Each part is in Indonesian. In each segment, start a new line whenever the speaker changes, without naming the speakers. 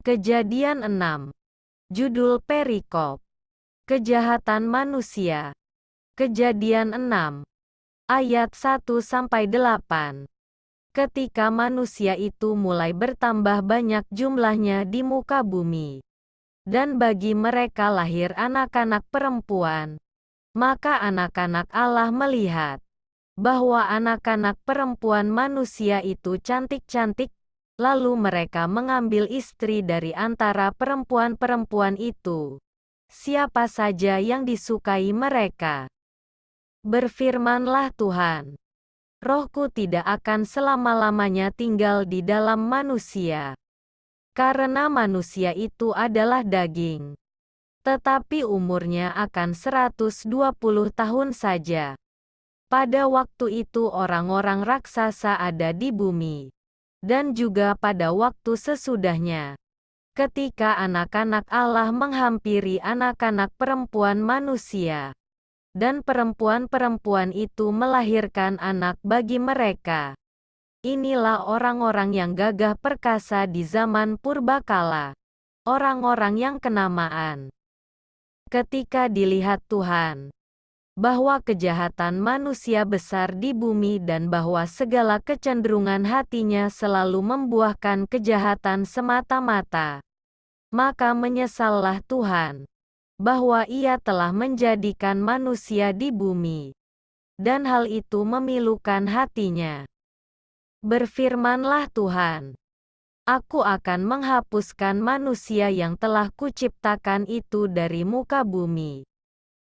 Kejadian 6. Judul perikop. Kejahatan manusia. Kejadian 6. Ayat 1-8. Ketika manusia itu mulai bertambah banyak jumlahnya di muka bumi, dan bagi mereka lahir anak-anak perempuan, maka anak-anak Allah melihat bahwa anak-anak perempuan manusia itu cantik-cantik. Lalu mereka mengambil istri dari antara perempuan-perempuan itu, siapa saja yang disukai mereka. Berfirmanlah Tuhan, Rohku tidak akan selama-lamanya tinggal di dalam manusia, karena manusia itu adalah daging, tetapi umurnya akan 120 tahun saja. Pada waktu itu orang-orang raksasa ada di bumi. Dan juga pada waktu sesudahnya, ketika anak-anak Allah menghampiri anak-anak perempuan manusia, dan perempuan-perempuan itu melahirkan anak bagi mereka. Inilah orang-orang yang gagah perkasa di zaman purbakala, orang-orang yang kenamaan. Ketika dilihat Tuhan bahwa kejahatan manusia besar di bumi dan bahwa segala kecenderungan hatinya selalu membuahkan kejahatan semata-mata, maka menyesallah Tuhan bahwa Ia telah menjadikan manusia di bumi, dan hal itu memilukan hatinya. Berfirmanlah Tuhan, Aku akan menghapuskan manusia yang telah kuciptakan itu dari muka bumi,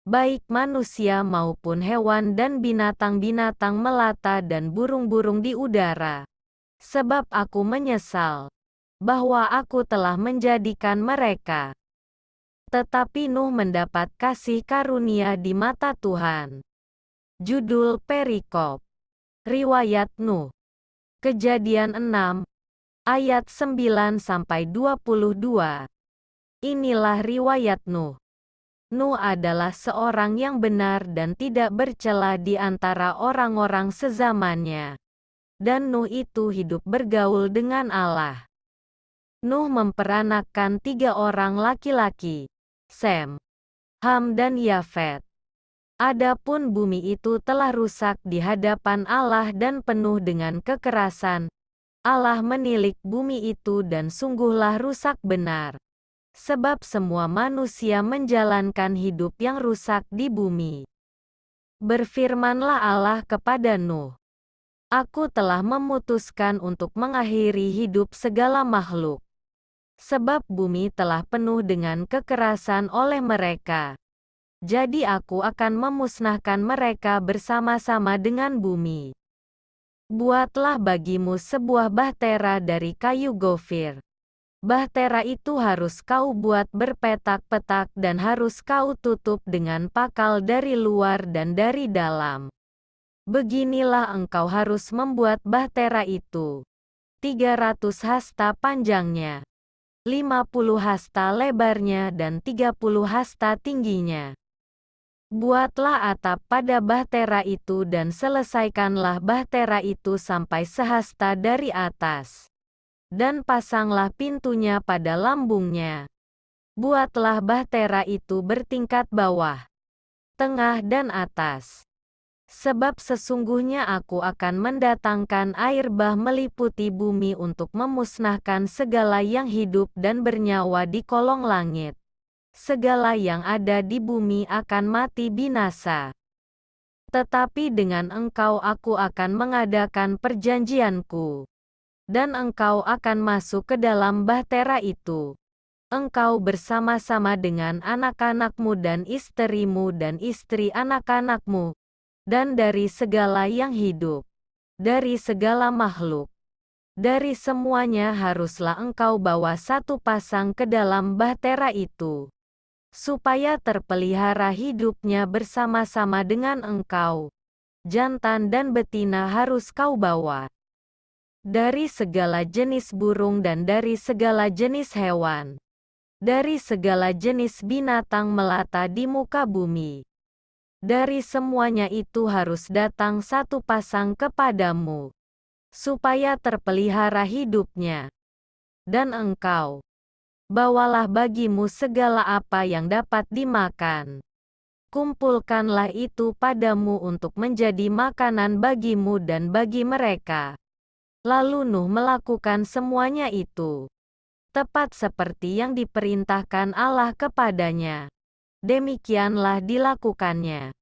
baik manusia maupun hewan dan binatang-binatang melata dan burung-burung di udara. Sebab aku menyesal bahwa aku telah menjadikan mereka. Tetapi Nuh mendapat kasih karunia di mata Tuhan. Judul perikop. Riwayat Nuh. Kejadian 6, ayat 9-22. Inilah riwayat Nuh. Nuh adalah seorang yang benar dan tidak bercela di antara orang-orang sezamannya. Dan Nuh itu hidup bergaul dengan Allah. Nuh memperanakkan 3 orang laki-laki, Sem, Ham dan Yafet. Adapun bumi itu telah rusak di hadapan Allah dan penuh dengan kekerasan. Allah menilik bumi itu dan sungguhlah rusak benar. Sebab semua manusia menjalankan hidup yang rusak di bumi. Berfirmanlah Allah kepada Nuh, Aku telah memutuskan untuk mengakhiri hidup segala makhluk, sebab bumi telah penuh dengan kekerasan oleh mereka. Jadi aku akan memusnahkan mereka bersama-sama dengan bumi. Buatlah bagimu sebuah bahtera dari kayu gofir. Bahtera itu harus kau buat berpetak-petak dan harus kau tutup dengan pakal dari luar dan dari dalam. Beginilah engkau harus membuat bahtera itu. 300 hasta panjangnya, 50 hasta lebarnya dan 30 hasta tingginya. Buatlah atap pada bahtera itu dan selesaikanlah bahtera itu sampai sehasta dari atas. Dan pasanglah pintunya pada lambungnya. Buatlah bahtera itu bertingkat bawah, tengah dan atas. Sebab sesungguhnya aku akan mendatangkan air bah meliputi bumi untuk memusnahkan segala yang hidup dan bernyawa di kolong langit. Segala yang ada di bumi akan mati binasa. Tetapi dengan engkau aku akan mengadakan perjanjianku. Dan engkau akan masuk ke dalam bahtera itu. Engkau bersama-sama dengan anak-anakmu dan istrimu dan istri anak-anakmu, dan dari segala yang hidup, dari segala makhluk. Dari semuanya haruslah engkau bawa satu pasang ke dalam bahtera itu, supaya terpelihara hidupnya bersama-sama dengan engkau. Jantan dan betina harus kau bawa. Dari segala jenis burung dan dari segala jenis hewan, dari segala jenis binatang melata di muka bumi. Dari semuanya itu harus datang satu pasang kepadamu, supaya terpelihara hidupnya. Dan engkau Bawalah bagimu segala apa yang dapat dimakan. Kumpulkanlah itu padamu untuk menjadi makanan bagimu dan bagi mereka. Lalu Nuh melakukan semuanya itu, tepat seperti yang diperintahkan Allah kepadanya. Demikianlah dilakukannya.